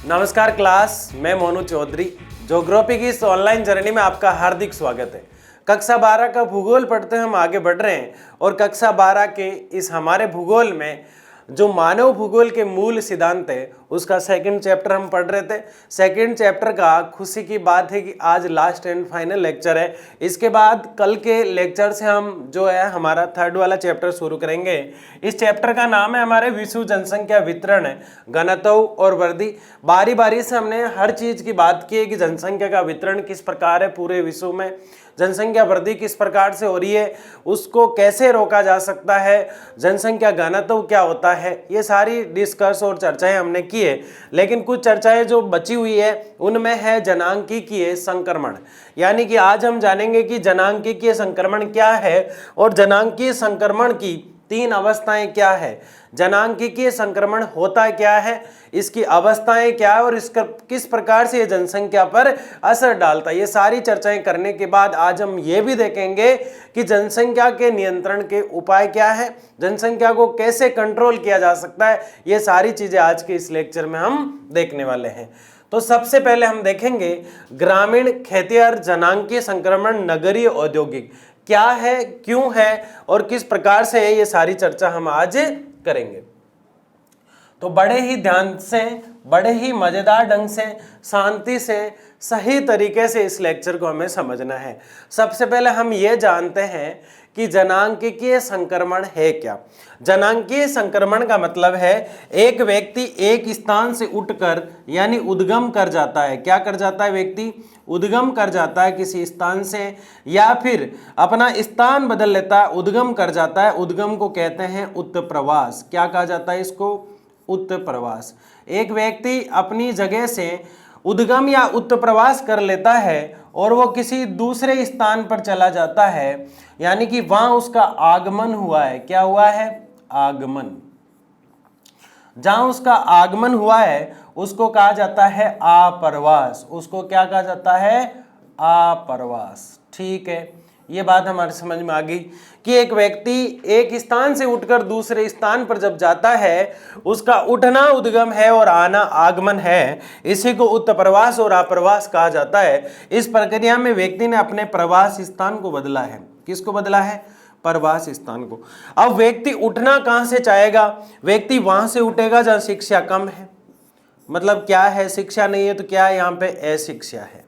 नमस्कार क्लास, मैं मोनू चौधरी। ज्योग्राफी की इस ऑनलाइन जर्नी में आपका हार्दिक स्वागत है। कक्षा 12 का भूगोल पढ़ते हम आगे बढ़ रहे हैं और कक्षा 12 के इस हमारे भूगोल में जो मानव भूगोल के मूल सिद्धांत है उसका सेकंड चैप्टर हम पढ़ रहे थे। सेकंड चैप्टर का खुशी की बात है कि आज लास्ट एंड फाइनल लेक्चर है। इसके बाद कल के लेक्चर से हम जो है हमारा थर्ड वाला चैप्टर शुरू करेंगे। इस चैप्टर का नाम है हमारे विश्व जनसंख्या वितरण है, घनत्व और वृद्धि। बारी बारी से हमने हर चीज की बात की है कि जनसंख्या का वितरण किस प्रकार है पूरे विश्व में, जनसंख्या वृद्धि किस प्रकार से हो रही है, उसको कैसे रोका जा सकता है, जनसंख्या घनत्व क्या होता है, ये सारी डिस्कस और चर्चाएं हमने की है। लेकिन कुछ चर्चाएं जो बची हुई है उनमें है जनांकीय संक्रमण। यानी कि आज हम जानेंगे कि जनांकीय संक्रमण क्या है और जनांकीय संक्रमण की तीन अवस्थाएं क्या है, जनांकीय संक्रमण होता क्या है, इसकी अवस्थाएं क्या है और इसका किस प्रकार से ये जनसंख्या पर असर डालता है। ये सारी चर्चाएं करने के बाद आज हम ये भी देखेंगे कि जनसंख्या के नियंत्रण के उपाय क्या है, जनसंख्या को कैसे कंट्रोल किया जा सकता है। ये सारी चीजें आज के इस लेक्चर में हम देखने वाले हैं। तो सबसे पहले हम देखेंगे ग्रामीण खेतिहर जनांकीय संक्रमण नगरीय औद्योगिक क्या है, क्यों है और किस प्रकार से है, ये सारी चर्चा हम आज करेंगे। तो बड़े ही ध्यान से, बड़े ही मजेदार ढंग से, शांति से, सही तरीके से इस लेक्चर को हमें समझना है। सबसे पहले हम ये जानते हैं कि जनांकीय संक्रमण है क्या। जनांकीय संक्रमण का मतलब है एक व्यक्ति एक स्थान से उठकर यानी उद्गम कर जाता है। क्या कर जाता है? व्यक्ति उद्गम कर जाता है किसी स्थान से या फिर अपना स्थान बदल लेता है, उद्गम कर जाता है। उद्गम को कहते हैं उत्प्रवास। क्या कहा जाता है इसको? उत्प्रवास। एक व्यक्ति अपनी जगह से उद्गम या उत्प्रवास कर लेता है और वो किसी दूसरे स्थान पर चला जाता है, यानी कि वहां उसका आगमन हुआ है। क्या हुआ है? आगमन। जहां उसका आगमन हुआ है उसको कहा जाता है आप्रवास। उसको क्या कहा जाता है? आप्रवास। ठीक है, ये बात हमारे समझ में आ गई कि एक व्यक्ति एक स्थान से उठकर दूसरे स्थान पर जब जाता है उसका उठना उद्गम है और आना आगमन है। इसी को उत्प्रवास और आप्रवास कहा जाता है। इस प्रक्रिया में व्यक्ति ने अपने प्रवास स्थान को बदला है। किसको बदला है? प्रवास स्थान को। अब व्यक्ति उठना कहां से चाहेगा? व्यक्ति वहां से उठेगा जहां शिक्षा कम है। मतलब क्या है? शिक्षा नहीं है तो क्या है? यहाँ पे अशिक्षा है।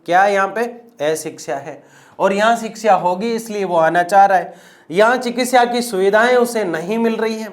क्या है? यहाँ पे अशिक्षा है और यहाँ शिक्षा होगी इसलिए वो आना चाह रहा है। यहाँ चिकित्सा की सुविधाएं उसे नहीं मिल रही है।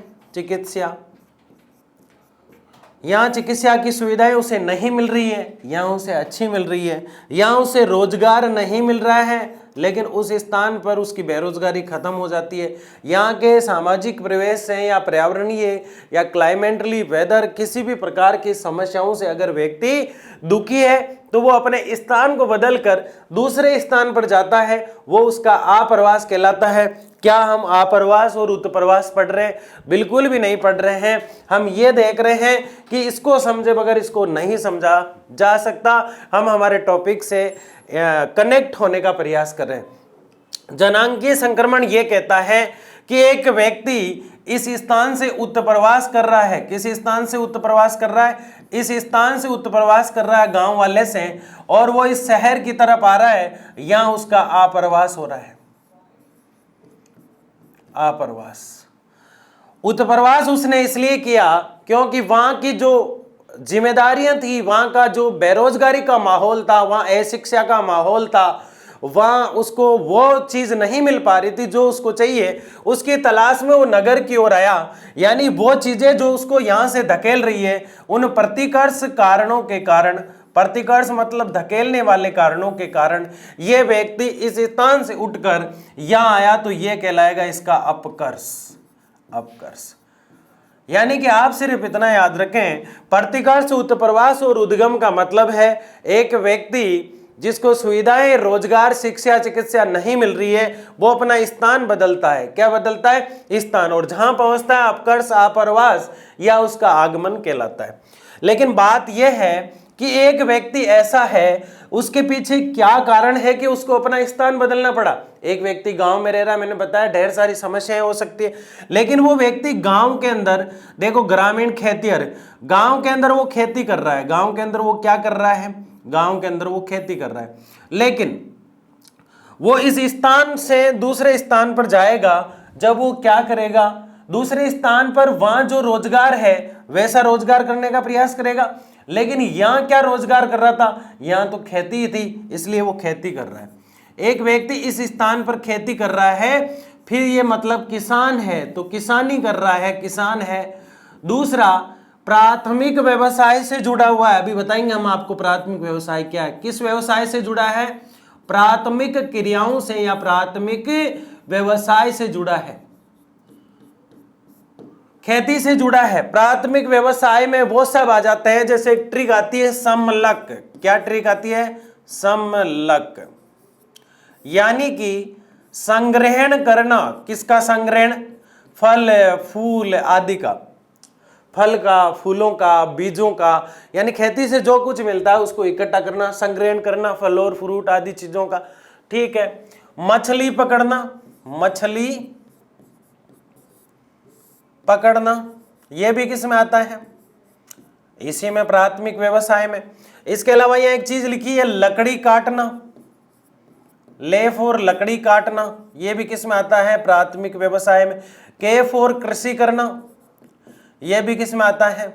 यहाँ चिकित्सा की सुविधाएं उसे नहीं मिल रही है, यहाँ उसे अच्छी मिल रही है। यहाँ उसे रोजगार नहीं मिल रहा है लेकिन उस स्थान पर उसकी बेरोजगारी खत्म हो जाती है। यहाँ के सामाजिक परिवेश से या पर्यावरणीय या क्लाइमेटली वेदर किसी भी प्रकार की समस्याओं से अगर व्यक्ति दुखी है तो वो अपने स्थान को बदलकर दूसरे स्थान पर जाता है, वो उसका आप्रवास कहलाता है। क्या हम आप्रवास और उत्प्रवास पढ़ रहे हैं? बिल्कुल भी नहीं पढ़ रहे हैं। हम ये देख रहे हैं कि इसको समझे बगैर इसको नहीं समझा जा सकता। हम हमारे टॉपिक से कनेक्ट होने का प्रयास कर रहे हैं। जनांकीय संक्रमण ये कहता है कि एक व्यक्ति इस स्थान से उत्प्रवास कर रहा है। किस स्थान से उत्प्रवास कर रहा है? इस स्थान से उत्प्रवास कर रहा है गांव वाले से, और वो इस शहर की तरफ आ रहा है, यहां उसका आप्रवास हो रहा है। आप्रवास। उत्प्रवास उसने इसलिए किया क्योंकि वहां की जो जिम्मेदारियां थी, वहां का जो बेरोजगारी का माहौल था, वहां अशिक्षा का माहौल था, वहां उसको वो चीज नहीं मिल पा रही थी जो उसको चाहिए। उसकी तलाश में वो नगर की ओर आया। यानी वो चीजें जो उसको यहां से धकेल रही है, उन प्रतिकर्ष कारणों के कारण, प्रतिकर्ष मतलब धकेलने वाले कारणों के कारण ये व्यक्ति इस स्थान से उठकर यहां आया, तो ये कहलाएगा इसका अपकर्ष। अपकर्ष यानी कि आप सिर्फ इतना याद रखें, प्रतिकर्ष, उत्प्रवास और उद्गम का मतलब है एक व्यक्ति जिसको सुविधाएं, रोजगार, शिक्षा, चिकित्सा नहीं मिल रही है, वो अपना स्थान बदलता है। क्या बदलता है? स्थान। और जहां पहुंचता है अपकर्ष, आप्रवास या उसका आगमन कहलाता है। लेकिन बात यह है कि एक व्यक्ति ऐसा है, उसके पीछे क्या कारण है कि उसको अपना स्थान बदलना पड़ा। एक व्यक्ति गांव में रह रहा है, मैंने बताया ढेर सारी समस्याएं हो सकती है, लेकिन वो व्यक्ति गांव के अंदर, देखो ग्रामीण खेतिहर, गांव के अंदर वो खेती कर रहा है, गांव के अंदर वो क्या कर रहा है, गांव के अंदर वो खेती कर रहा है, लेकिन वो इस स्थान से दूसरे स्थान पर जाएगा। जब वो क्या करेगा, दूसरे स्थान पर वहां जो रोजगार है वैसा रोजगार करने का प्रयास करेगा, लेकिन यहां क्या रोजगार कर रहा था, यहां तो खेती ही थी, इसलिए वो खेती कर रहा है। एक व्यक्ति इस स्थान पर खेती कर रहा है, फिर ये मतलब किसान है तो किसानी कर रहा है, किसान है। दूसरा, प्राथमिक व्यवसाय से जुड़ा हुआ है। अभी बताएंगे हम आपको प्राथमिक व्यवसाय क्या है, किस व्यवसाय से जुड़ा है, प्राथमिक क्रियाओं से या प्राथमिक व्यवसाय से जुड़ा है, खेती से जुड़ा है। प्राथमिक व्यवसाय में वो सब आ जाते हैं, जैसे एक ट्रिक आती है समलक। क्या ट्रिक आती है, समलक, यानी कि संग्रहण करना। किसका संग्रहण, फल फूल आदि का, फल का, फूलों का, बीजों का, यानी खेती से जो कुछ मिलता है उसको इकट्ठा करना, संग्रहण करना, फल और फ्रूट आदि चीजों का। ठीक है। मछली पकड़ना, मछली पकड़ना, यह भी किस में आता है, इसी में प्राथमिक व्यवसाय में। इसके अलावा यह एक चीज लिखी है लकड़ी काटना, ले फॉर लकड़ी काटना, यह भी किस में आता है, प्राथमिक व्यवसाय में। के फॉर कृषि करना, यह भी किस में आता है,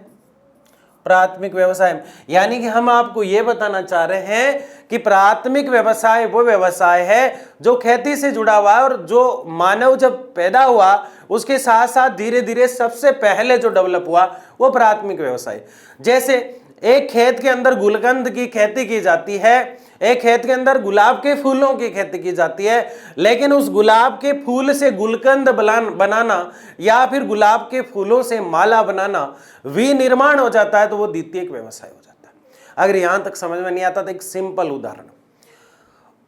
प्राथमिक व्यवसाय में। यानी कि हम आपको यह बताना चाह रहे हैं कि प्राथमिक व्यवसाय वो व्यवसाय है जो खेती से जुड़ा हुआ है, और जो मानव जब पैदा हुआ उसके साथ साथ धीरे धीरे सबसे पहले जो डेवलप हुआ वो प्राथमिक व्यवसाय। जैसे एक खेत के अंदर गुलकंद की खेती की जाती है, एक खेत के अंदर गुलाब के फूलों की खेती की जाती है, लेकिन उस गुलाब के फूल से गुलकंद बनाना या फिर गुलाब के फूलों से माला बनाना विनिर्माण हो जाता है, तो वो द्वितीयक व्यवसाय हो जाता है। अगर यहां तक समझ में नहीं आता तो एक सिंपल उदाहरण,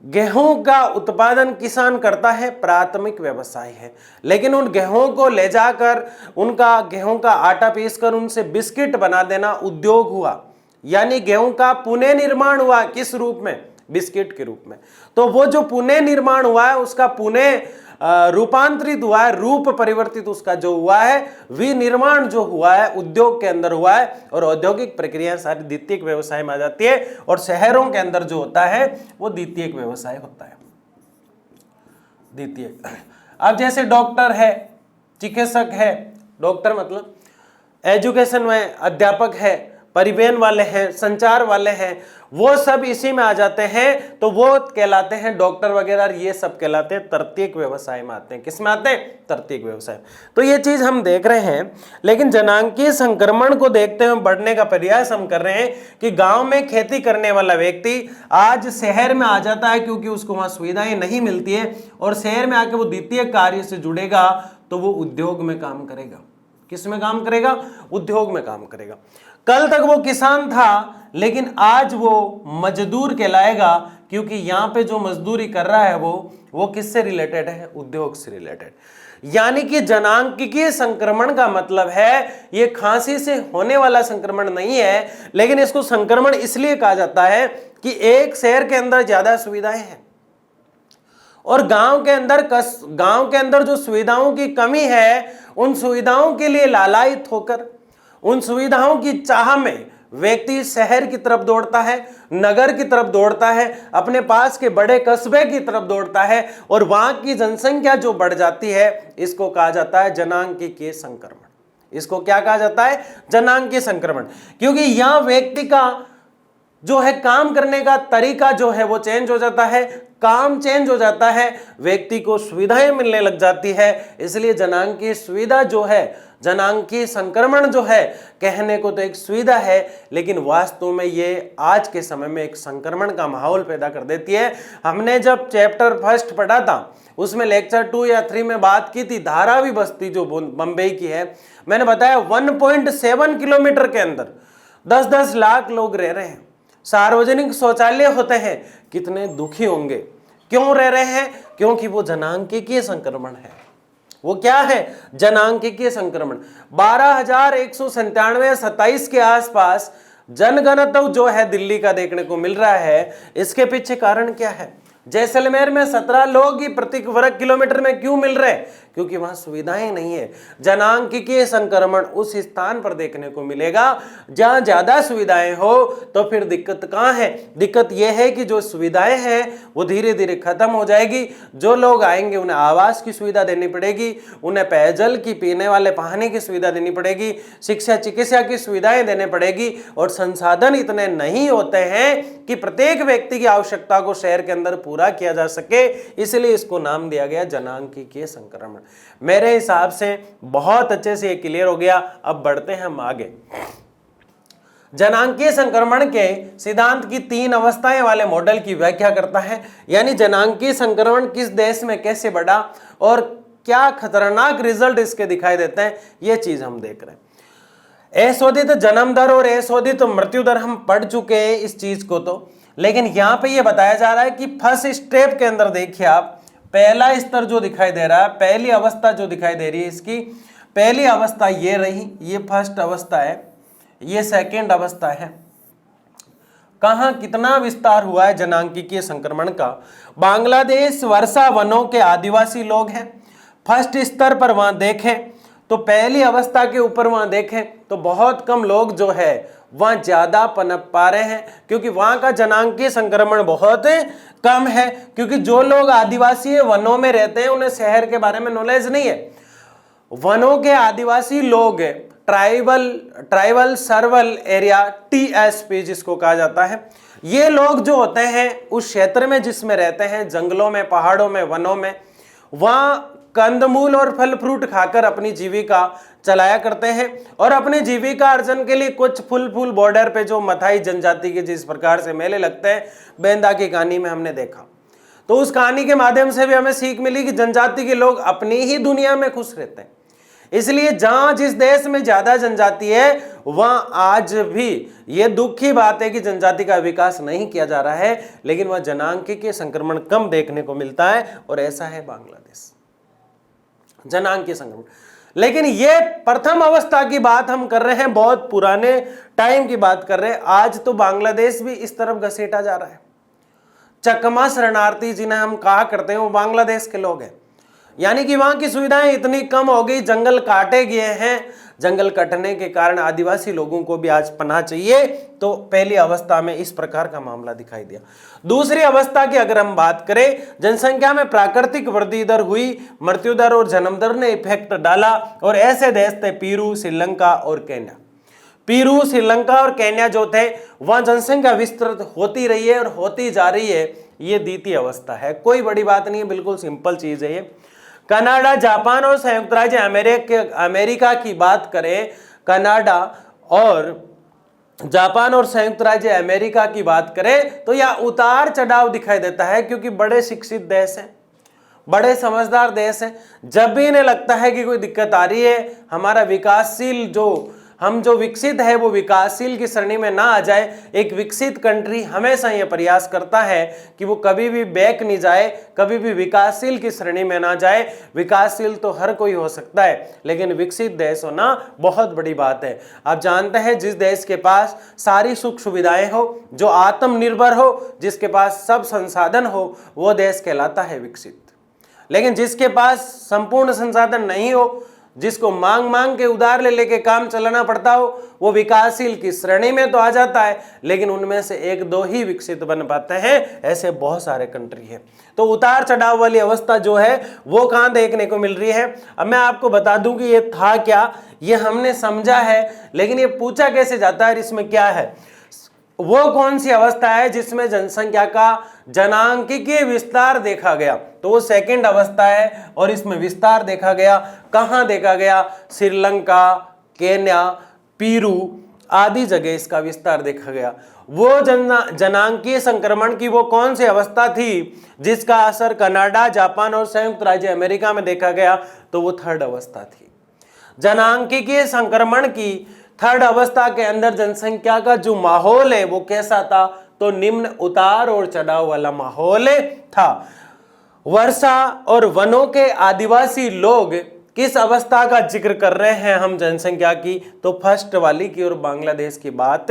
गेहूं का उत्पादन किसान करता है, प्राथमिक व्यवसाय है, लेकिन उन गेहूं को ले जाकर उनका गेहूं का आटा पीसकर उनसे बिस्किट बना देना उद्योग हुआ, यानी गेहूं का पुनः निर्माण हुआ। किस रूप में, बिस्किट के रूप में। तो वो जो पुनः निर्माण हुआ है उसका पुनः रूपांतरित हुआ है, रूप परिवर्तित उसका जो हुआ है, विनिर्माण जो हुआ है उद्योग के अंदर हुआ है, और औद्योगिक प्रक्रिया सारी द्वितीयक व्यवसाय में आ जाती है, और शहरों के अंदर जो होता है वो द्वितीयक व्यवसाय होता है, द्वितीयक। अब जैसे डॉक्टर है, चिकित्सक है, डॉक्टर मतलब एजुकेशन में अध्यापक है, परिवहन वाले हैं, संचार वाले हैं, वो सब इसी में आ जाते हैं, तो वो कहलाते हैं डॉक्टर वगैरह, ये सब कहलाते हैं तृतीयक व्यवसाय में आते हैं। किस में आते हैं, तृतीयक व्यवसाय। तो ये चीज हम देख रहे हैं, लेकिन जनांकीय संक्रमण को देखते हुए बढ़ने का प्रयास हम कर रहे हैं कि गांव में खेती करने वाला व्यक्ति आज शहर में आ जाता है, क्योंकि उसको वहां सुविधाएं नहीं मिलती है, और शहर में आके वो द्वितीय कार्य से जुड़ेगा तो वो उद्योग में काम करेगा। किस में काम करेगा, उद्योग में काम करेगा। कल तक वो किसान था, लेकिन आज वो मजदूर कहलाएगा, क्योंकि यहां पे जो मजदूरी कर रहा है वो किससे रिलेटेड है, उद्योग से रिलेटेड। यानी कि जनांकीय संक्रमण का मतलब है ये खांसी से होने वाला संक्रमण नहीं है, लेकिन इसको संक्रमण इसलिए कहा जाता है कि एक शहर के अंदर ज्यादा सुविधाएं हैं और गांव के अंदर जो सुविधाओं की कमी है, उन सुविधाओं के लिए लालायित होकर, उन सुविधाओं की चाह में व्यक्ति शहर की तरफ दौड़ता है, नगर की तरफ दौड़ता है, अपने पास के बड़े कस्बे की तरफ दौड़ता है, और वहां की जनसंख्या जो बढ़ जाती है, इसको कहा जाता है जनांकीय संक्रमण। इसको क्या कहा जाता है, जनांकीय संक्रमण। क्योंकि यहां व्यक्ति का जो है काम करने का तरीका जो है वो चेंज हो जाता है, काम चेंज हो जाता है, व्यक्ति को सुविधाएं मिलने लग जाती है, इसलिए जनांकीय सुविधा जो है, जनांकीय संक्रमण जो है, कहने को तो एक सुविधा है, लेकिन वास्तव में ये आज के समय में एक संक्रमण का माहौल पैदा कर देती है। हमने जब चैप्टर फर्स्ट पढ़ा था उसमें लेक्चर 2 या 3 में बात की थी धारावी बस्ती जो बंबई की है, मैंने बताया 1.7 किलोमीटर के अंदर 10-10 लाख लोग रह रहे हैं, सार्वजनिक शौचालय होते हैं, कितने दुखी होंगे। क्यों रह रहे हैं, क्योंकि वो जनांकीय संक्रमण है। वो क्या है, जनांकीय संक्रमण। 12,197 27 के आसपास जनघनत्व जो है दिल्ली का देखने को मिल रहा है, इसके पीछे कारण क्या है? जैसलमेर में 17 लोग ही प्रति वर्ग किलोमीटर में क्यों मिल रहे? क्योंकि वहां सुविधाएं नहीं है। जनांकीय संक्रमण उस स्थान पर देखने को मिलेगा जहां ज्यादा सुविधाएं हो, तो फिर दिक्कत कहां है? दिक्कत यह है कि जो सुविधाएं हैं वो धीरे धीरे खत्म हो जाएगी। जो लोग आएंगे उन्हें आवास की सुविधा देनी पड़ेगी, उन्हें पेयजल की, पीने वाले पानी की सुविधा देनी पड़ेगी, शिक्षा चिकित्सा की सुविधाएं देने पड़ेगी, और संसाधन इतने नहीं होते हैं कि प्रत्येक व्यक्ति की आवश्यकता को शहर के अंदर पूरा किया जा सके। इसलिए इसको नाम दिया गया जनांकीय संक्रमण। मेरे हिसाब से बहुत अच्छे से ये क्लियर हो गया। अब बढ़ते हैं हम आगे। जनांकीय संक्रमण के सिद्धांत की 3 अवस्थाएं वाले मॉडल की व्याख्या करता है, यानी जनांकीय संक्रमण किस देश में कैसे बढ़ा और क्या खतरनाक रिजल्ट इसके दिखाई देते हैं, ये चीज हम देख रहे हैं। अशोधित जन्म दर और अशोधित मृत्यु दर हम पढ़ चुके हैं इस चीज को, तो लेकिन यहां पे ये बताया जा रहा है कि फर्स्ट स्टेप के अंदर देखिए आप, पहला स्तर जो दिखाई दे रहा है, पहली अवस्था जो दिखाई दे रही है, इसकी पहली अवस्था ये रही, ये फर्स्ट अवस्था है, ये सेकंड अवस्था है। कहां कितना विस्तार हुआ है जनांकीय संक्रमण का? बांग्लादेश वर्षा वनों के आदिवासी लोग हैं। फर्स्ट स्तर पर वहां देखें तो पहली अवस्था के ऊपर वहां देखें तो बहुत कम लोग जो है वहां ज्यादा पनप पा रहे हैं, क्योंकि वहां का जनांकीय संक्रमण बहुत कम है। क्योंकि जो लोग आदिवासी वनों में रहते हैं उन्हें शहर के बारे में नॉलेज नहीं है। वनों के आदिवासी लोग ट्राइबल सर्वल एरिया, TSP जिसको कहा जाता है, ये लोग जो होते हैं उस क्षेत्र में जिसमें रहते हैं, जंगलों में, पहाड़ों में, वनों में, वहां कंदमूल और फल फ्रूट खाकर अपनी जीविका चलाया करते हैं। और अपनी जीविका अर्जन के लिए कुछ फुल बॉर्डर पे जो मथाई जनजाति के जिस प्रकार से मेले लगते हैं, बेंदा की कहानी में हमने देखा, तो उस कहानी के माध्यम से भी हमें सीख मिली कि जनजाति के लोग अपनी ही दुनिया में खुश रहते हैं। इसलिए जहां जिस देश में ज्यादा जनजाति है वहां आज भी ये दुख की बात है कि जनजाति का विकास नहीं किया जा रहा है, लेकिन वह जनांकीय संक्रमण कम देखने को मिलता है, और ऐसा है बांग्लादेश। जनांकीय संक्रमण, लेकिन ये प्रथम अवस्था की बात हम कर रहे हैं, बहुत पुराने टाइम की बात कर रहे हैं। आज तो बांग्लादेश भी इस तरफ घसीटा जा रहा है। चकमा शरणार्थी जिन्हें हम कहा करते हैं वो बांग्लादेश के लोग हैं, यानी कि वहां की सुविधाएं इतनी कम हो गई, जंगल काटे गए हैं। जंगल कटने के कारण आदिवासी लोगों को भी आज पनाह चाहिए। तो पहली अवस्था में इस प्रकार का मामला दिखाई दिया। दूसरी अवस्था की अगर हम बात करें, जनसंख्या में प्राकृतिक वृद्धि दर हुई, मृत्यु दर और जन्म दर ने इफेक्ट डाला, और ऐसे देश थे पेरू, श्रीलंका और केन्या। पेरू, श्रीलंका और केन्या जो थे वहां जनसंख्या विस्तृत होती रही है और होती जा रही है। ये द्वितीय अवस्था है, कोई बड़ी बात नहीं है, बिल्कुल सिंपल चीज है ये। कनाडा, जापान और संयुक्त राज्य अमेरिका की बात करें, कनाडा और जापान और संयुक्त राज्य अमेरिका की बात करें तो यह उतार चढ़ाव दिखाई देता है, क्योंकि बड़े शिक्षित देश हैं, बड़े समझदार देश हैं। जब भी इन्हें लगता है कि कोई दिक्कत आ रही है, हमारा विकासशील हम जो विकसित है वो विकासशील की श्रेणी में ना आ जाए। एक विकसित कंट्री हमेशा ये प्रयास करता है कि वो कभी भी बैक नहीं जाए, कभी भी विकासशील की श्रेणी में ना जाए। विकासशील तो हर कोई हो सकता है, लेकिन विकसित देश होना बहुत बड़ी बात है। आप जानते हैं जिस देश के पास सारी सुख सुविधाएं हो, जो आत्मनिर्भर हो, जिसके पास सब संसाधन हो, वो देश कहलाता है विकसित। लेकिन जिसके पास संपूर्ण संसाधन नहीं हो, जिसको मांग के उधार ले लेके काम चलाना पड़ता हो, वो विकासशील की श्रेणी में तो आ जाता है, लेकिन उनमें से 1-2 ही विकसित बन पाते हैं। ऐसे बहुत सारे कंट्री हैं। तो उतार चढ़ाव वाली अवस्था जो है वो कहां देखने को मिल रही है? अब मैं आपको बता दूं कि ये था क्या, ये हमने समझा है, लेकिन ये पूछा कैसे जाता है, इसमें क्या है? वो कौन सी अवस्था है जिसमें जनसंख्या का जनांकीय विस्तार देखा गया? तो वो सेकंड अवस्था है, और इसमें विस्तार देखा गया। कहां देखा गया? श्रीलंका, केन्या, पेरू आदि जगह इसका विस्तार देखा गया। वो जनांकीय संक्रमण की वो कौन सी अवस्था थी जिसका असर कनाडा, जापान और संयुक्त राज्य अमेरिका में देखा गया? तो वो थर्ड अवस्था थी। जनांकीय संक्रमण की थर्ड अवस्था के अंदर जनसंख्या का जो माहौल है वो कैसा था? तो निम्न उतार और चढ़ाव वाला माहौल था। वर्षा और वनों के आदिवासी लोग किस अवस्था का जिक्र कर रहे हैं हम जनसंख्या की? तो फर्स्ट वाली की और बांग्लादेश की बात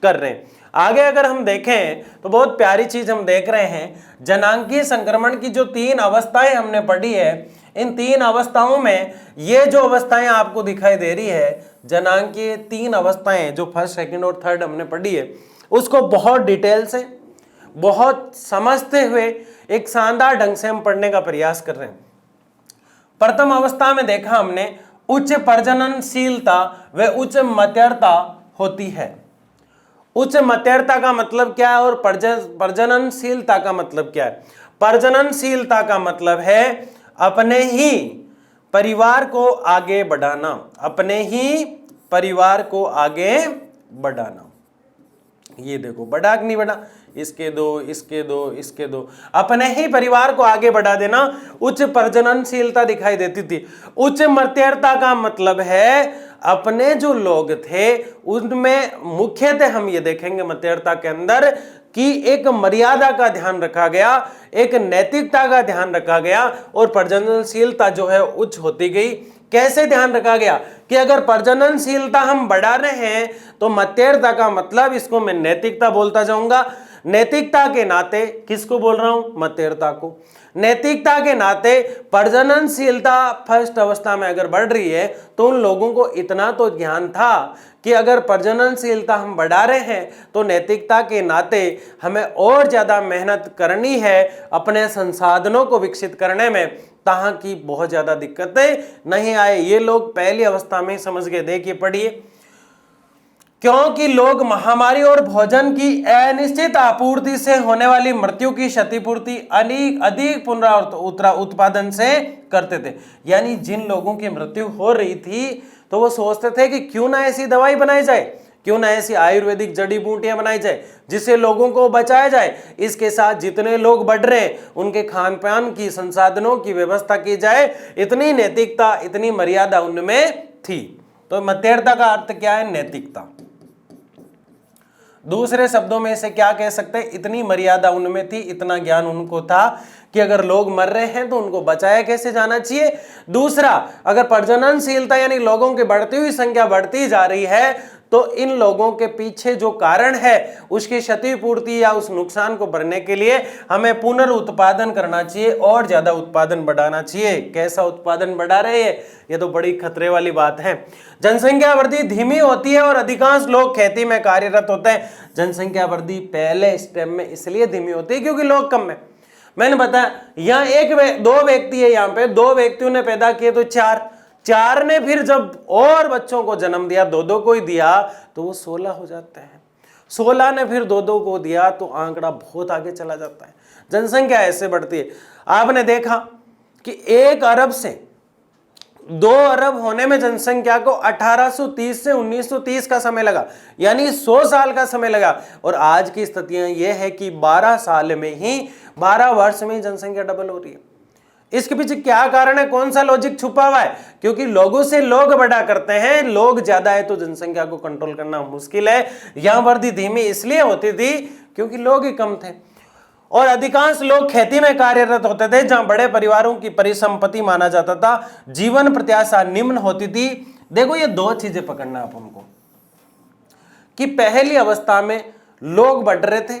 कर रहे हैं। आगे अगर हम देखें तो बहुत प्यारी चीज हम देख रहे हैं, जनांकीय संक्रमण की जो 3 अवस्थाएं हमने पढ़ी है, इन 3 अवस्थाओं में ये जो अवस्थाएं आपको दिखाई दे रही है, जनांकीय 3 अवस्थाएं जो फर्स्ट, सेकंड और थर्ड हमने पढ़ी है, उसको बहुत डिटेल से, बहुत समझते हुए एक शानदार ढंग से हम पढ़ने का प्रयास कर रहे हैं। प्रथम अवस्था में देखा हमने उच्च प्रजननशीलता व उच्च मत्यर्ता होती है। उच्च मत्यर्ता का मतलब क्या है और प्रजननशीलता का मतलब क्या है? प्रजननशीलता का मतलब है अपने ही परिवार को आगे बढ़ाना, अपने ही परिवार को आगे बढ़ाना। ये देखो, बढ़ा कि नहीं बढ़ा, इसके दो, इसके दो, इसके दो, अपने ही परिवार को आगे बढ़ा देना उच्च प्रजननशीलता दिखाई देती थी। उच्च मत्यर्ता का मतलब है अपने जो लोग थे उनमें मुख्यतः हम ये देखेंगे मत्यर्ता के अंदर कि एक मर्यादा का ध्यान रखा गया, एक नैतिकता का ध्यान रखा गया और प्रजननशीलता जो है उच्च होती गई। कैसे ध्यान रखा गया कि अगर प्रजननशीलता हम बढ़ा रहे हैं तो मत्यर्ता का मतलब, इसको मैं नैतिकता बोलता जाऊंगा, नैतिकता के नाते किसको बोल रहा हूं? मत्यर्ता को। नैतिकता के नाते प्रजननशीलता फर्स्ट अवस्था में अगर बढ़ रही है तो उन लोगों को इतना तो ज्ञान था कि अगर प्रजननशीलता हम बढ़ा रहे हैं तो नैतिकता के नाते हमें और ज्यादा मेहनत करनी है अपने संसाधनों को विकसित करने में, ताकि बहुत ज्यादा दिक्कतें नहीं आए। ये लोग पहली अवस्था में समझ गए। देखिए, पढ़िए, क्योंकि लोग महामारी और भोजन की अनिश्चित आपूर्ति से होने वाली मृत्यु की क्षतिपूर्ति अधिक पुनरावृत्त उत्पादन से करते थे। यानी जिन लोगों की मृत्यु हो रही थी तो वो सोचते थे कि क्यों ना ऐसी दवाई बनाई जाए, क्यों ना ऐसी आयुर्वेदिक जड़ी बूटियां बनाई जाए जिससे लोगों को बचाया जाए। इसके साथ जितने लोग बढ़ रहे हैं उनके खान पान की, संसाधनों की व्यवस्था की जाए। इतनी नैतिकता, इतनी मर्यादा उनमें थी। तो मत्यर्ता का अर्थ क्या है? नैतिकता। दूसरे शब्दों में इसे क्या कह सकते हैं? इतनी मर्यादा उनमें थी, इतना ज्ञान उनको था कि अगर लोग मर रहे हैं तो उनको बचाया कैसे जाना चाहिए। दूसरा, अगर प्रजननशीलता यानी लोगों की बढ़ती हुई संख्या बढ़ती जा रही है तो इन लोगों के पीछे जो कारण है उसकी क्षतिपूर्ति या उस नुकसान को भरने के लिए हमें पुनर्उत्पादन करना चाहिए और ज्यादा उत्पादन बढ़ाना चाहिए। कैसा उत्पादन बढ़ा रहे हैं? ये तो बड़ी खतरे वाली बात है। जनसंख्या वृद्धि धीमी होती है और अधिकांश लोग खेती में कार्यरत होते हैं। जनसंख्या वृद्धि पहले स्टेप में इसलिए धीमी होती है क्योंकि लोग कम है। मैंने बताया यहाँ दो व्यक्ति है, यहाँ पे 2 व्यक्तियों ने पैदा किए तो 4 ने फिर जब और बच्चों को जन्म दिया, 2 को ही दिया, तो वो 16 हो जाते हैं। 16 ने फिर 2 को दिया तो आंकड़ा बहुत आगे चला जाता है। जनसंख्या ऐसे बढ़ती है। आपने देखा कि 1 अरब से 2 अरब होने में जनसंख्या को 1830 से 1930 का समय लगा, यानी 100 साल का समय लगा। और आज की स्थितियां यह है कि 12 साल में ही, 12 वर्ष में ही जनसंख्या डबल हो रही है। इसके पीछे क्या कारण है? कौन सा लॉजिक छुपा हुआ है? क्योंकि लोगों से लोग बड़ा करते हैं, लोग ज्यादा है तो जनसंख्या को कंट्रोल करना मुश्किल है। यहां वृद्धि धीमी इसलिए होती थी क्योंकि लोग ही कम थे और अधिकांश लोग खेती में कार्यरत होते थे, जहां बड़े परिवारों की परिसंपत्ति माना जाता था। जीवन प्रत्याशा निम्न होती थी। देखो, ये 2 चीजें पकड़ना आप हमको कि पहली अवस्था में लोग बढ़ रहे थे,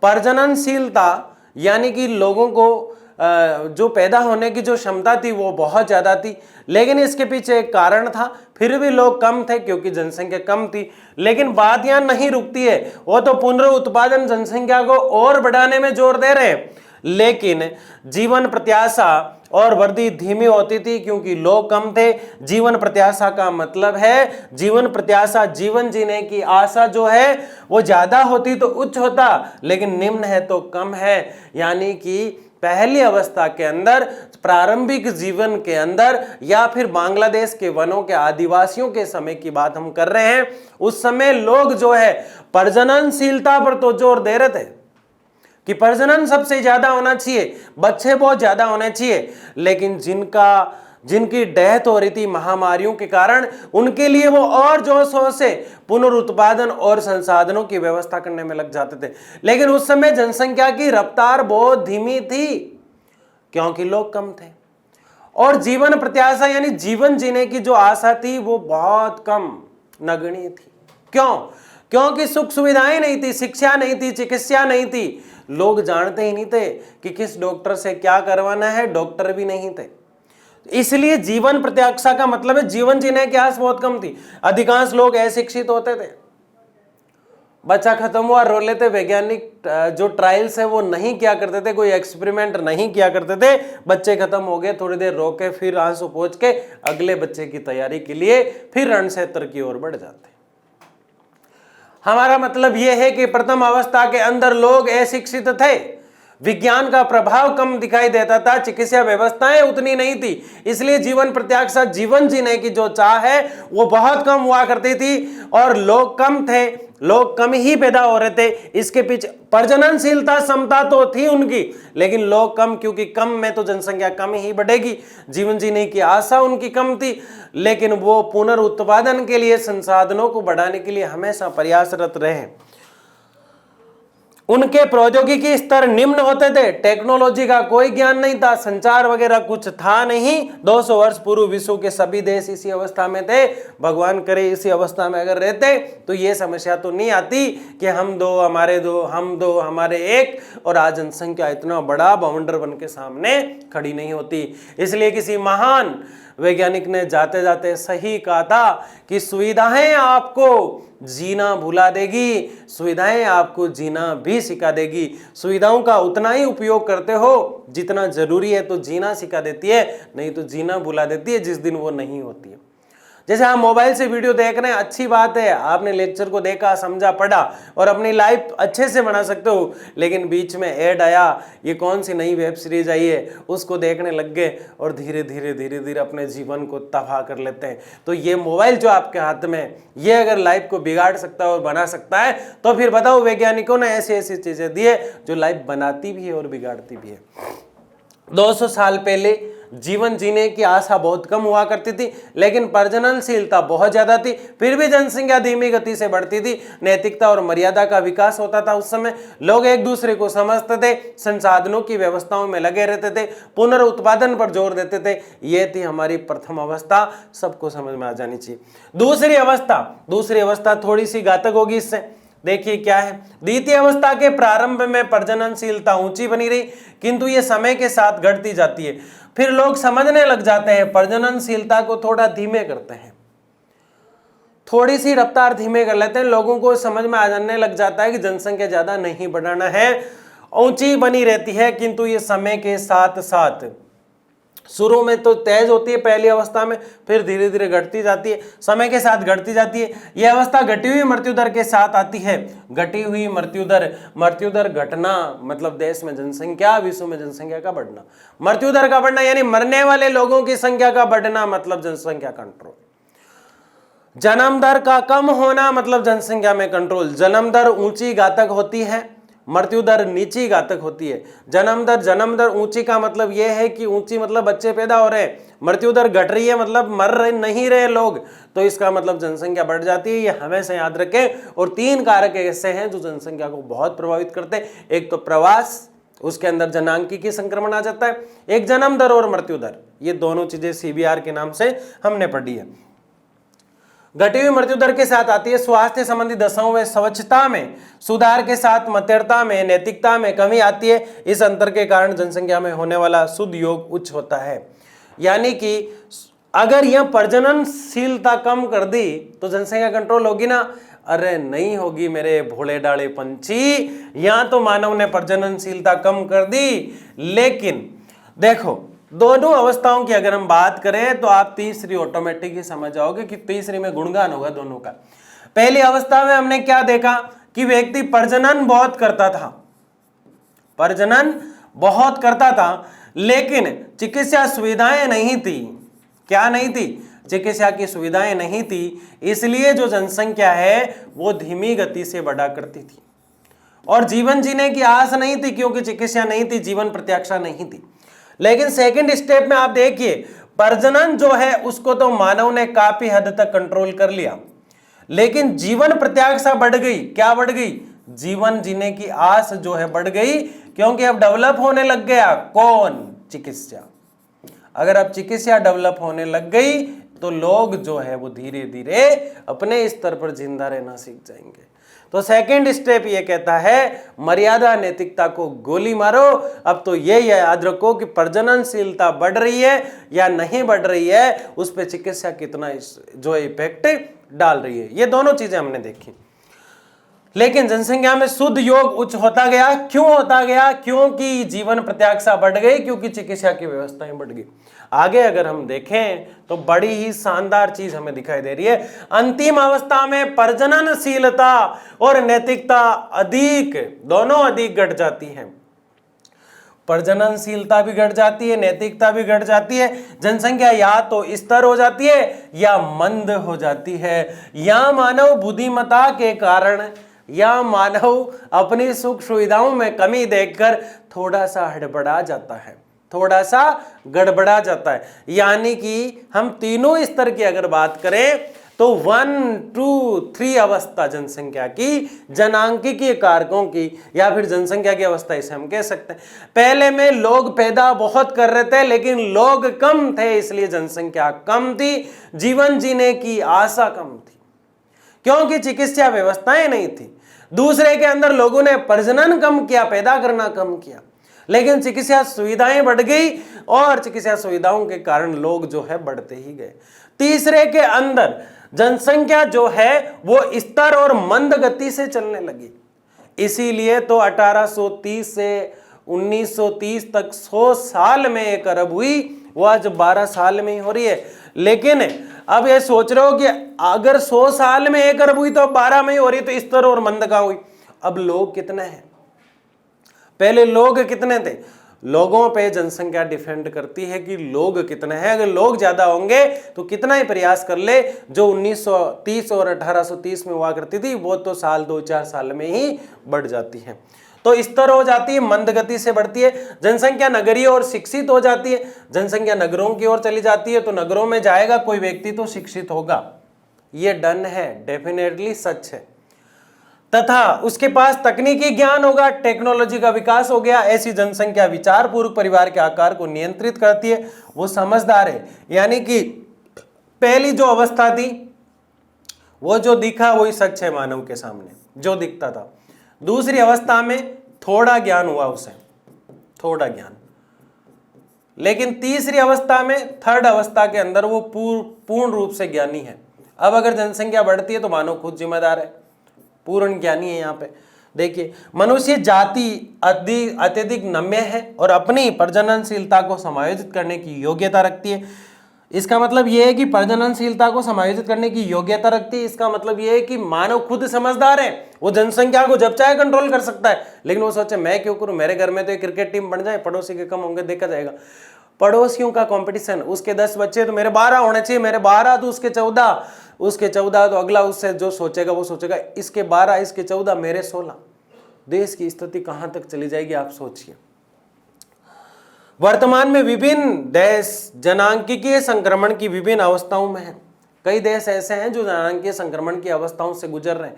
प्रजननशीलता यानी कि लोगों को जो पैदा होने की जो क्षमता थी वो बहुत ज्यादा थी, लेकिन इसके पीछे एक कारण था, फिर भी लोग कम थे क्योंकि जनसंख्या कम थी। लेकिन बात यहां नहीं रुकती है, वो तो पुनरुत्पादन जनसंख्या को और बढ़ाने में जोर दे रहे हैं, लेकिन जीवन प्रत्याशा और वृद्धि धीमी होती थी क्योंकि लोग कम थे। जीवन प्रत्याशा का मतलब है, जीवन प्रत्याशा, जीवन जीने की आशा जो है वो ज्यादा होती तो उच्च होता, लेकिन निम्न है तो कम है। यानी कि पहली अवस्था के अंदर, प्रारंभिक जीवन के अंदर, या फिर बांग्लादेश के वनों के आदिवासियों के समय की बात हम कर रहे हैं, उस समय लोग जो है प्रजननशीलता पर तो जोर दे रहे थे कि प्रजनन सबसे ज्यादा होना चाहिए, बच्चे बहुत ज्यादा होने चाहिए, लेकिन जिनकी डेथ हो रही थी महामारियों के कारण, उनके लिए वो और जोशों से पुनरुत्पादन और संसाधनों की व्यवस्था करने में लग जाते थे। लेकिन उस समय जनसंख्या की रफ्तार बहुत धीमी थी क्योंकि लोग कम थे और जीवन प्रत्याशा यानी जीवन जीने की जो आशा थी वो बहुत कम, नगण्य थी। क्यों? क्योंकि सुख सुविधाएं नहीं थी, शिक्षा नहीं थी, चिकित्सा नहीं थी, लोग जानते ही नहीं थे कि किस डॉक्टर से क्या करवाना है, डॉक्टर भी नहीं थे। इसलिए जीवन प्रत्याशा का मतलब है जीवन जीने की आस बहुत कम थी। अधिकांश लोग अशिक्षित होते थे। बच्चा खत्म हुआ रो लेते, वैज्ञानिक जो ट्रायल्स है वो नहीं किया करते थे, कोई एक्सपेरिमेंट नहीं किया करते थे। बच्चे खत्म हो गए, थोड़ी देर रोके, फिर आंसू पोंछ के अगले बच्चे की तैयारी के लिए फिर रणक्षेत्र की ओर बढ़ जाते। हमारा मतलब यह है कि प्रथम अवस्था के अंदर लोग अशिक्षित थे, विज्ञान का प्रभाव कम दिखाई देता था, चिकित्सा व्यवस्थाएं उतनी नहीं थी, इसलिए जीवन प्रत्याशा, जीवन जीने की जो चाह है वो बहुत कम हुआ करती थी और लोग कम थे, लोग कम ही पैदा हो रहे थे। इसके पीछे प्रजननशीलता क्षमता तो थी उनकी, लेकिन लोग कम, क्योंकि कम में तो जनसंख्या कम ही बढ़ेगी। जीवन जीने की आशा उनकी कम थी, लेकिन वो पुनरुत्पादन के लिए, संसाधनों को बढ़ाने के लिए हमेशा प्रयासरत रहे। उनके प्रौद्योगिकी स्तर निम्न होते थे, टेक्नोलॉजी का कोई ज्ञान नहीं था, संचार वगैरह कुछ था नहीं। 200 वर्ष पूर्व विश्व के सभी देश इसी अवस्था में थे। भगवान करे इसी अवस्था में अगर रहते तो ये समस्या तो नहीं आती कि हम दो हमारे दो, हम दो हमारे एक, और आज जनसंख्या इतना बड़ा बाउंडर बन के सामने खड़ी नहीं होती। इसलिए किसी महान वैज्ञानिक ने जाते जाते सही कहा था कि सुविधाएं आपको जीना भुला देगी, सुविधाएं आपको जीना भी सिखा देगी। सुविधाओं का उतना ही उपयोग करते हो जितना जरूरी है तो जीना सिखा देती है, नहीं तो जीना भुला देती है जिस दिन वो नहीं होती है। जैसे आप मोबाइल से वीडियो देख रहे हैं, अच्छी बात है, आपने लेक्चर को देखा, समझा, पढ़ा और अपनी लाइफ अच्छे से बना सकते हो, लेकिन बीच में ऐड आया, ये कौन सी नई वेब सीरीज आई है, उसको देखने लग गए और धीरे धीरे अपने जीवन को तबाह कर लेते हैं। तो ये मोबाइल जो आपके हाथ में, ये अगर लाइफ को बिगाड़ सकता है और बना सकता है, तो फिर बताओ वैज्ञानिकों ने ऐसी ऐसी चीजें दी है जो लाइफ बनाती भी है और बिगाड़ती भी है। 200 साल पहले जीवन जीने की आशा बहुत कम हुआ करती थी, लेकिन प्रजननशीलता बहुत ज्यादा थी, फिर भी जनसंख्या धीमी गति से बढ़ती थी। नैतिकता और मर्यादा का विकास होता था। उस समय लोग एक दूसरे को समझते थे, संसाधनों की व्यवस्थाओं में लगे रहते थे, पुनरुत्पादन पर जोर देते थे। यह थी हमारी प्रथम अवस्था, सबको समझ में आ जानी चाहिए। दूसरी अवस्था थोड़ी सी घातक होगी इससे। देखिए क्या है, द्वितीय अवस्था के प्रारंभ में प्रजननशीलता ऊंची बनी रही, किंतु ये समय के साथ घटती जाती है। फिर लोग समझने लग जाते हैं, प्रजननशीलता को थोड़ा धीमे करते हैं, थोड़ी सी रफ्तार धीमे कर लेते हैं। लोगों को समझ में आ जाने लग जाता है कि जनसंख्या ज्यादा नहीं बढ़ाना है, ऊंची बनी रहती है, किंतु ये समय के साथ साथ शुरू में तो तेज होती है पहली अवस्था में, फिर धीरे धीरे घटती जाती है, समय के साथ घटती जाती है। यह अवस्था घटी हुई मृत्यु दर के साथ आती है। घटी हुई मृत्यु दर घटना मतलब देश में जनसंख्या, विश्व में जनसंख्या का बढ़ना। मृत्यु दर का बढ़ना यानी मरने वाले लोगों की संख्या का बढ़ना मतलब जनसंख्या कंट्रोल। जन्म दर का कम होना मतलब जनसंख्या में कंट्रोल। जन्म दर ऊंची घातक होती है, मृत्यु दर नीची घातक होती है। जन्म दर ऊंची का मतलब यह है कि ऊंची मतलब बच्चे पैदा हो रहे हैं, मृत्यु दर घट रही है मतलब मर रहे नहीं रहे लोग, तो इसका मतलब जनसंख्या बढ़ जाती है। ये हमेशा याद रखें। और 3 कारक ऐसे हैं जो जनसंख्या को बहुत प्रभावित करते हैं। एक तो प्रवास, उसके अंदर जनांकीय संक्रमण आ जाता है, एक जन्म दर और मृत्यु दर। ये दोनों चीजें CBR के नाम से हमने पढ़ी है। घटी हुई मृत्यु दर के साथ आती है स्वास्थ्य संबंधी दशाओं में स्वच्छता में सुधार के साथ मध्यमता में, नैतिकता में कमी आती है। इस अंतर के कारण जनसंख्या में होने वाला शुद्ध योग उच्च होता है। यानी कि अगर यह प्रजननशीलता कम कर दी तो जनसंख्या कंट्रोल होगी ना? अरे नहीं होगी मेरे भोले डाले पंछी। यहां तो मानव ने प्रजननशीलता कम कर दी, लेकिन देखो दोनों अवस्थाओं की अगर हम बात करें तो आप तीसरी ऑटोमेटिक ही समझ जाओगे कि तीसरी में गुणगान होगा दोनों का। पहली अवस्था में हमने क्या देखा कि व्यक्ति प्रजनन बहुत करता था, लेकिन चिकित्सा सुविधाएं नहीं थी। क्या नहीं थी? चिकित्सा की सुविधाएं नहीं थी, इसलिए जो जनसंख्या है वो धीमी गति से बढ़ा करती थी और जीवन जीने की आस नहीं थी, क्योंकि चिकित्सा नहीं थी, जीवन प्रत्याशा नहीं थी। लेकिन सेकंड स्टेप में आप देखिए, प्रजनन जो है उसको तो मानव ने काफी हद तक कंट्रोल कर लिया, लेकिन जीवन प्रत्याशा बढ़ गई। क्या बढ़ गई? जीवन जीने की आस जो है बढ़ गई, क्योंकि अब डेवलप होने लग गया कौन? चिकित्सा। अगर अब चिकित्सा डेवलप होने लग गई तो लोग जो है वो धीरे धीरे अपने स्तर पर जिंदा रहना सीख जाएंगे। तो सेकंड स्टेप ये कहता है मर्यादा नैतिकता को गोली मारो। अब तो ये याद रखो कि प्रजननशीलता बढ़ रही है या नहीं बढ़ रही है, उस पर चिकित्सा कितना जो इफेक्ट डाल रही है। ये दोनों चीजें हमने देखी। लेकिन जनसंख्या में शुद्ध योग उच्च होता गया। क्यों होता गया? क्योंकि जीवन प्रत्याशा बढ़ गई, क्योंकि चिकित्सा की व्यवस्थाएं बढ़ गई। आगे अगर हम देखें तो बड़ी ही शानदार चीज हमें दिखाई दे रही है। अंतिम अवस्था में प्रजननशीलता और नैतिकता दोनों अधिक घट जाती है। प्रजननशीलता भी घट जाती है, नैतिकता भी घट जाती है। जनसंख्या या तो स्थिर हो जाती है या मंद हो जाती है, या मानव बुद्धिमत्ता के कारण या मानव अपनी सुख सुविधाओं में कमी देखकर थोड़ा सा हड़बड़ा जाता है, थोड़ा सा गड़बड़ा जाता है। यानी कि हम तीनों स्तर की अगर बात करें तो 1, 2, 3 अवस्था जनसंख्या की, जनांकीय कारकों की, या फिर जनसंख्या की अवस्था इसे हम कह सकते हैं। पहले में लोग पैदा बहुत कर रहे थे लेकिन लोग कम थे, इसलिए जनसंख्या कम थी, जीवन जीने की आशा कम थी, क्योंकि चिकित्सा व्यवस्थाएं नहीं थी। दूसरे के अंदर लोगों ने प्रजनन कम किया, पैदा करना कम किया, लेकिन चिकित्सा सुविधाएं बढ़ गई और चिकित्सा सुविधाओं के कारण लोग जो है बढ़ते ही गए। तीसरे के अंदर जनसंख्या जो है वो स्तर और मंद गति से चलने लगी। इसीलिए तो 1830 से 1930 तक 100 साल में 1 अरब हुई, वो आज 12 साल में ही हो रही है। लेकिन अब ये सोच रहे हो कि अगर 100 साल में 1 अरब हुई तो 12 में ही हो रही, तो स्तर और मंद कहां हुई? अब लोग कितने हैं? पहले लोग कितने थे? लोगों पे जनसंख्या डिपेंड करती है कि लोग कितने हैं। अगर लोग ज्यादा होंगे तो कितना ही प्रयास कर ले, जो 1930 और 1830 में हुआ करती थी वो तो साल 2-4 साल में ही बढ़ जाती है। तो स्तर हो जाती है, मंद गति से बढ़ती है। जनसंख्या नगरीय और शिक्षित हो जाती है। जनसंख्या नगरों की ओर चली जाती है तो नगरों में जाएगा कोई व्यक्ति तो शिक्षित होगा, ये डन है, डेफिनेटली सच है। तथा उसके पास तकनीकी ज्ञान होगा, टेक्नोलॉजी का विकास हो गया। ऐसी जनसंख्या विचार पूर्वक परिवार के आकार को नियंत्रित करती है, वो समझदार है। यानी कि पहली जो अवस्था थी वो जो दिखा वही सच है मानव के सामने, जो दिखता था। दूसरी अवस्था में थोड़ा ज्ञान हुआ उसे, थोड़ा ज्ञान। लेकिन तीसरी अवस्था में, थर्ड अवस्था के अंदर वो पूर्ण रूप से ज्ञानी है। अब अगर जनसंख्या बढ़ती है तो मानव खुद जिम्मेदार है, पूर्ण ज्ञानी है। यहाँ पे देखिए, मनुष्य जाति अत्यधिक नम्य है और अपनी प्रजननशीलता को समायोजित करने की योग्यता रखती है। इसका मतलब यह है कि प्रजननशीलता को समायोजित करने की योग्यता रखती है। इसका मतलब यह है कि मानव खुद समझदार है, वो जनसंख्या को जब चाहे कंट्रोल कर सकता है। लेकिन वो सोचे मैं क्यों करूं, मेरे घर में तो एक क्रिकेट टीम बन जाए, पड़ोसी के कम होंगे, देखा जाएगा। पड़ोसियों का कंपटीशन, उसके 10 बच्चे तो मेरे 12 होने चाहिए, मेरे 12 तो उसके 14, उसके 14 तो अगला उससे जो सोचेगा वो सोचेगा इसके 12, इसके 14, मेरे 16। देश की स्थिति कहां तक चली जाएगी आप सोचिए। वर्तमान में विभिन्न देश जनांकीय संक्रमण की विभिन्न अवस्थाओं में हैं। कई देश ऐसे हैं जो जनांकीय संक्रमण की अवस्थाओं से गुजर रहे हैं।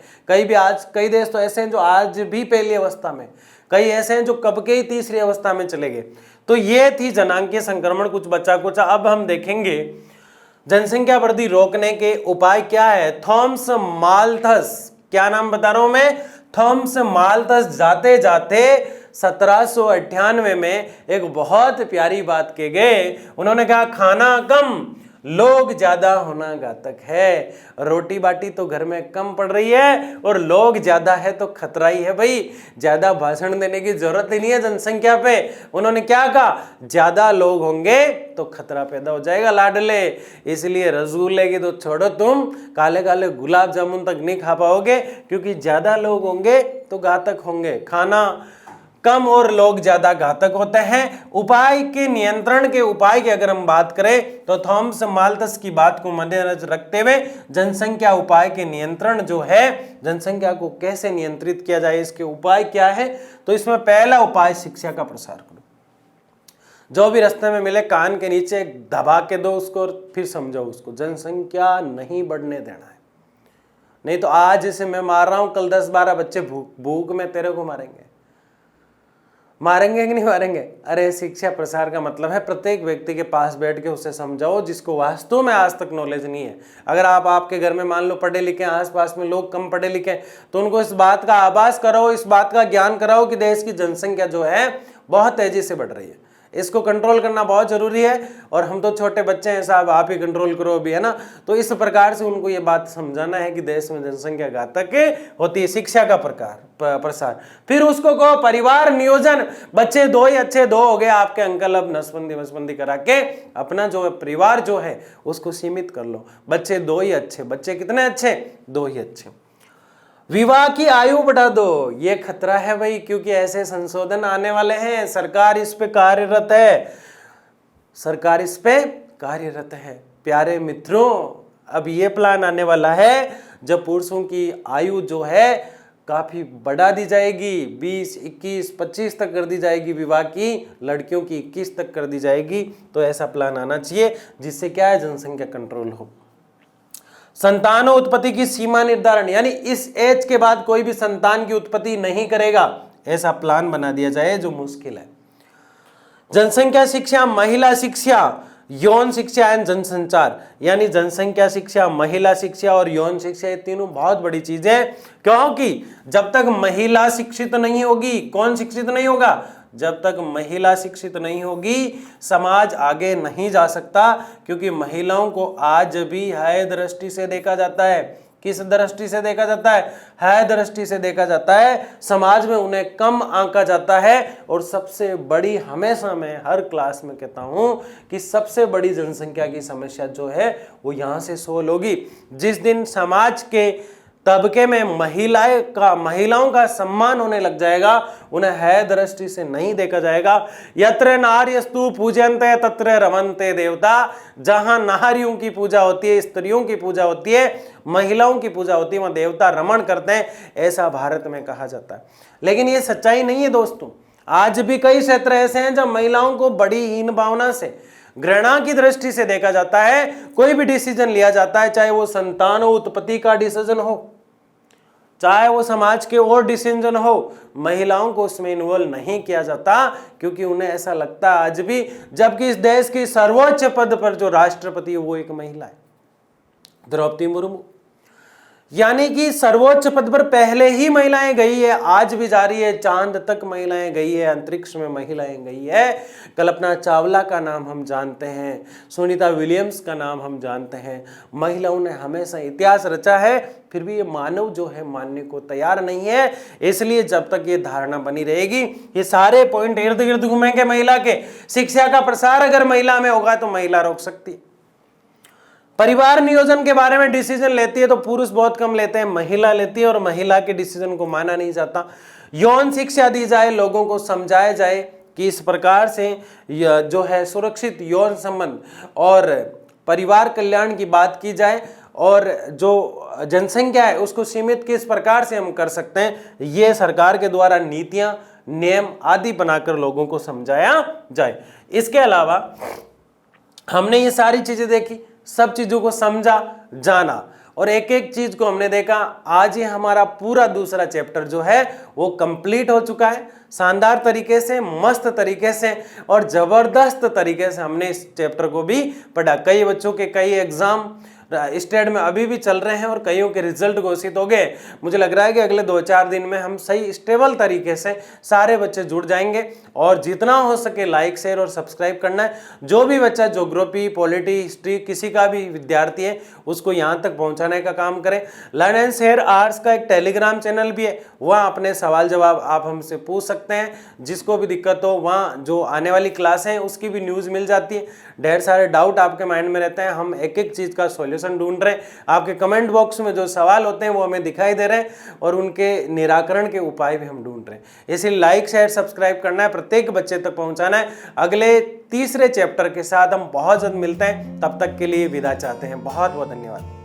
कई देश तो ऐसे हैं जो आज भी पहली अवस्था में, कई ऐसे हैं जो कब के ही तीसरी अवस्था में चले गए। तो ये थी जनांकीय संक्रमण, कुछ बचा कुचा। अब हम देखेंगे जनसंख्या वृद्धि रोकने के उपाय क्या है। थॉमस माल्थस, क्या नाम बता रहा हूं मैं, थॉमस माल्थस जाते जाते 1798 में एक बहुत प्यारी बात के गए। उन्होंने कहा खाना कम लोग ज्यादा होना घातक है। रोटी बाटी तो घर में कम पड़ रही है और लोग ज्यादा है तो खतरा ही है भाई। ज्यादा भाषण देने की जरूरत ही नहीं है जनसंख्या पे। उन्होंने क्या कहा, ज्यादा लोग होंगे तो खतरा पैदा हो जाएगा लाडले, इसलिए रसगुल्ले की तो छोड़ो, तुम काले काले गुलाब जामुन तक नहीं खा पाओगे, क्योंकि ज्यादा लोग होंगे तो घातक होंगे। खाना कम और लोग ज्यादा घातक होते हैं। उपाय के नियंत्रण के उपाय की अगर हम बात करें तो थॉमस माल्थस की बात को मद्देनजर रखते हुए जनसंख्या उपाय के नियंत्रण जो है, जनसंख्या को कैसे नियंत्रित किया जाए, इसके उपाय क्या है। तो इसमें पहला उपाय शिक्षा का प्रसार करो। जो भी रास्ते में मिले कान के नीचे दबा के दो उसको और फिर समझाओ उसको, जनसंख्या नहीं बढ़ने देना है। नहीं तो आज जैसे मैं मार रहा हूं, कल 10-12 बच्चे भूख में तेरे को मारेंगे। मारेंगे कि नहीं मारेंगे? अरे शिक्षा प्रसार का मतलब है प्रत्येक व्यक्ति के पास बैठ के उसे समझाओ जिसको वास्तव में आज तक नॉलेज नहीं है। अगर आप आपके घर में मान लो पढ़े लिखे, आसपास में लोग कम पढ़े लिखे, तो उनको इस बात का आभास कराओ, इस बात का ज्ञान कराओ कि देश की जनसंख्या जो है बहुत तेजी से बढ़ रही है। इसको कंट्रोल करना बहुत जरूरी है। और हम तो छोटे बच्चे हैं साहब, आप ही कंट्रोल करो अभी, है ना। तो इस प्रकार से उनको ये बात समझाना है कि देश में जनसंख्या घातक होती है। शिक्षा का प्रसार, फिर उसको कहो परिवार नियोजन। बच्चे दो ही अच्छे, दो हो गए आपके अंकल, अब नसबंदी करा के अपना जो परिवार जो है उसको सीमित कर लो। बच्चे दो ही अच्छे, बच्चे कितने अच्छे? दो ही अच्छे। विवाह की आयु बढ़ा दो, ये खतरा है भाई, क्योंकि ऐसे संशोधन आने वाले हैं। सरकार इस पे कार्यरत है, सरकार इस पे कार्यरत है। प्यारे मित्रों, अब ये प्लान आने वाला है जब पुरुषों की आयु जो है काफी बढ़ा दी जाएगी, 20, 21, 25 तक कर दी जाएगी विवाह की, लड़कियों की 21 तक कर दी जाएगी। तो ऐसा प्लान आना चाहिए जिससे क्या है, जनसंख्या कंट्रोल हो। संतान उत्पत्ति की सीमा निर्धारण, यानी इस एज के बाद कोई भी संतान की उत्पत्ति नहीं करेगा, ऐसा प्लान बना दिया जाए जो मुश्किल है। जनसंख्या शिक्षा, महिला शिक्षा, यौन शिक्षा एंड जनसंचार, यानी जनसंख्या शिक्षा, महिला शिक्षा और यौन शिक्षा, ये तीनों बहुत बड़ी चीजें हैं। क्योंकि जब तक महिला शिक्षित नहीं होगी, कौन शिक्षित नहीं होगा? जब तक महिला शिक्षित नहीं होगी समाज आगे नहीं जा सकता। क्योंकि महिलाओं को आज भी हाय दृष्टि से देखा जाता है। किस दृष्टि से देखा जाता है? हाय दृष्टि से देखा जाता है। समाज में उन्हें कम आंका जाता है। और सबसे बड़ी, हमेशा मैं हर क्लास में कहता हूं कि सबसे बड़ी जनसंख्या की समस्या जो है वो यहां से सोल्व होगी जिस दिन समाज के तबके में महिलाओं का सम्मान होने लग जाएगा, उन्हें है दृष्टि से नहीं देखा जाएगा। यत्र नार्यस्तु पूज्यन्ते तत्र रमन्ते देवता, जहां नारियों की पूजा होती है, स्त्रियों की पूजा होती है, महिलाओं की पूजा होती है, वहां देवता रमण करते हैं, ऐसा भारत में कहा जाता है। लेकिन ये सच्चाई नहीं है दोस्तों। आज भी कई क्षेत्र ऐसे हैं जब महिलाओं को बड़ी हीन भावना से, घृणा की दृष्टि से देखा जाता है। कोई भी डिसीजन लिया जाता है, चाहे वो संतान उत्पत्ति का डिसीजन हो, चाहे वो समाज के और डिसीजन हो, महिलाओं को उसमें इन्वॉल्व नहीं किया जाता। क्योंकि उन्हें ऐसा लगता है आज भी, जबकि इस देश की सर्वोच्च पद पर जो राष्ट्रपति है वो एक महिला है, द्रौपदी मुर्मू। यानी कि सर्वोच्च पद पर पहले ही महिलाएं गई है, आज भी जा रही है। चांद तक महिलाएं गई है, अंतरिक्ष में महिलाएं गई है। कल्पना चावला का नाम हम जानते हैं, सुनीता विलियम्स का नाम हम जानते हैं। महिलाओं ने हमेशा इतिहास रचा है, फिर भी ये मानव जो है मानने को तैयार नहीं है। इसलिए जब तक ये धारणा बनी रहेगी, ये सारे पॉइंट इर्द गिर्द घूमेंगे महिला के। शिक्षा का प्रसार अगर महिला में होगा तो महिला रोक सकती है। परिवार नियोजन के बारे में डिसीजन लेती है तो पुरुष बहुत कम लेते हैं, महिला लेती है, और महिला के डिसीजन को माना नहीं जाता। यौन शिक्षा दी जाए, लोगों को समझाया जाए कि इस प्रकार से जो है सुरक्षित यौन संबंध और परिवार कल्याण की बात की जाए, और जो जनसंख्या है उसको सीमित किस प्रकार से हम कर सकते हैं, ये सरकार के द्वारा नीतियां, नियम आदि बनाकर लोगों को समझाया जाए। इसके अलावा हमने ये सारी चीजें देखी, सब चीजों को समझा, जाना, और एक एक चीज को हमने देखा। आज ये हमारा पूरा दूसरा चैप्टर जो है वो कंप्लीट हो चुका है, शानदार तरीके से, मस्त तरीके से और जबरदस्त तरीके से हमने इस चैप्टर को भी पढ़ा। कई बच्चों के कई एग्जाम स्टेट में अभी भी चल रहे हैं और कईयों के रिजल्ट घोषित हो गए। मुझे लग रहा है कि अगले 2-4 दिन में हम सही स्टेबल तरीके से सारे बच्चे जुड़ जाएंगे। और जितना हो सके लाइक, शेयर और सब्सक्राइब करना है। जो भी बच्चा ज्योग्राफी, पॉलिटी, हिस्ट्री, किसी का भी विद्यार्थी है उसको यहाँ तक पहुँचाने का काम करें। लर्न एंड शेयर आर्ट्स का एक टेलीग्राम चैनल भी है, वहाँ अपने सवाल जवाब आप हमसे पूछ सकते हैं। जिसको भी दिक्कत हो वहाँ जो आने वाली क्लास है उसकी भी न्यूज़ मिल जाती है। ढेर सारे डाउट आपके माइंड में रहते हैं, हम एक एक चीज़ का सॉल्यूशन ढूंढ रहे हैं। आपके कमेंट बॉक्स में जो सवाल होते हैं वो हमें दिखाई दे रहे हैं और उनके निराकरण के उपाय भी हम ढूंढ रहे हैं। इसलिए लाइक, शेयर, सब्सक्राइब करना है, प्रत्येक बच्चे तक पहुंचाना है। अगले तीसरे चैप्टर के साथ हम बहुत जल्द मिलते हैं, तब तक के लिए विदा चाहते हैं। बहुत बहुत धन्यवाद।